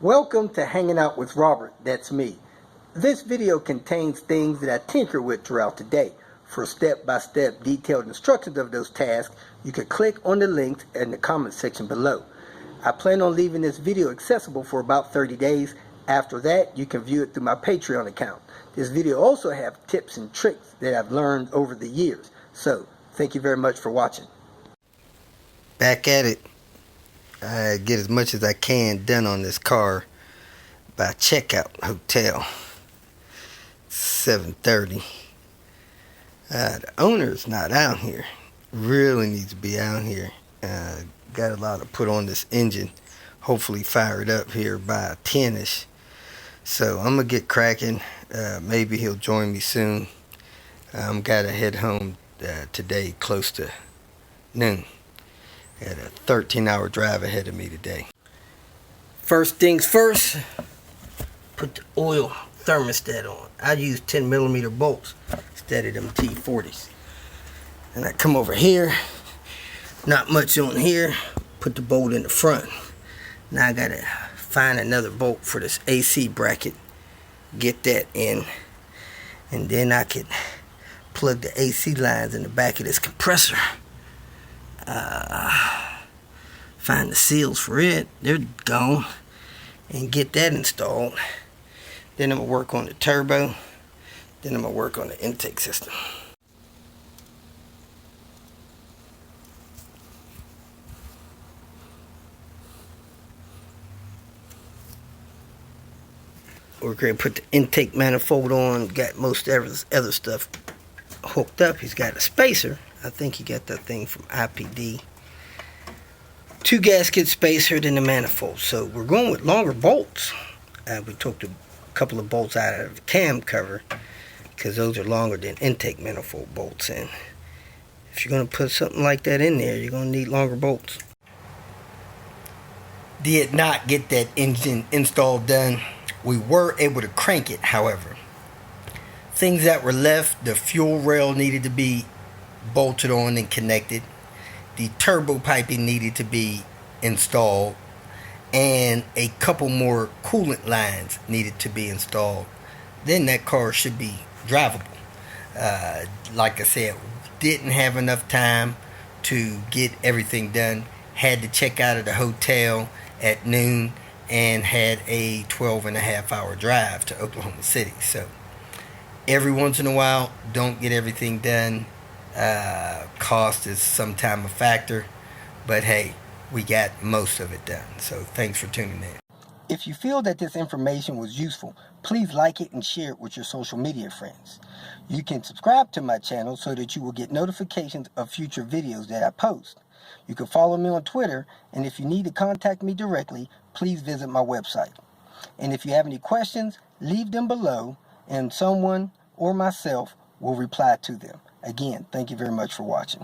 Welcome to Hanging Out with Robert, that's me. This video contains things that I tinker with throughout the day. For step-by-step detailed instructions of those tasks, you can click on the links in the comment section below. I plan on leaving this video accessible for about 30 days. After that, you can view it through my Patreon account. This video also has tips and tricks that I've learned over the years. So, thank you very much for watching. Back at it. I get as much as I can done on this car by checkout hotel. 7:30. The owner's not out here. Really needs to be out here. Got a lot to put on this engine. Hopefully fire it up here by 10ish. So I'm gonna get cracking. Maybe he'll join me soon. Gotta head home today close to noon. Had a 13-hour drive ahead of me today. First things first, put the oil thermostat on. I use 10mm bolts instead of them T40s. And I come over here, not much on here, put the bolt in the front. Now I gotta find another bolt for this AC bracket, get that in, and then I could plug the AC lines in the back of this compressor. Find the seals for it, they're gone, and get that installed. Then I'm gonna work on the turbo, then I'm gonna work on the intake system. We're gonna put the intake manifold on, got most other stuff hooked up. He's got a spacer. I think he got that thing from IPD. 2 gasket spacer, then the manifold. So we're going with longer bolts. We took a couple of bolts out of the cam cover because those are longer than intake manifold bolts. And if you're going to put something like that in there, you're going to need longer bolts. Did not get that engine install done. We were able to crank it, however. Things that were left, the fuel rail needed to be bolted on and connected. The turbo piping needed to be installed, and a couple more coolant lines needed to be installed. Then that car should be drivable. Like I said, didn't have enough time to get everything done. Had to check out of the hotel at noon and had a 12.5-hour drive to Oklahoma City. So every once in a while, don't get everything done. Cost is sometimes a factor, but hey, we got most of it done. So thanks for tuning in. If you feel that this information was useful, please like it and share it with your social media friends. You can subscribe to my channel so that you will get notifications of future videos that I post. You can follow me on Twitter, and if you need to contact me directly, please visit my website. And if you have any questions, leave them below, and someone or myself will reply to them. Again, thank you very much for watching.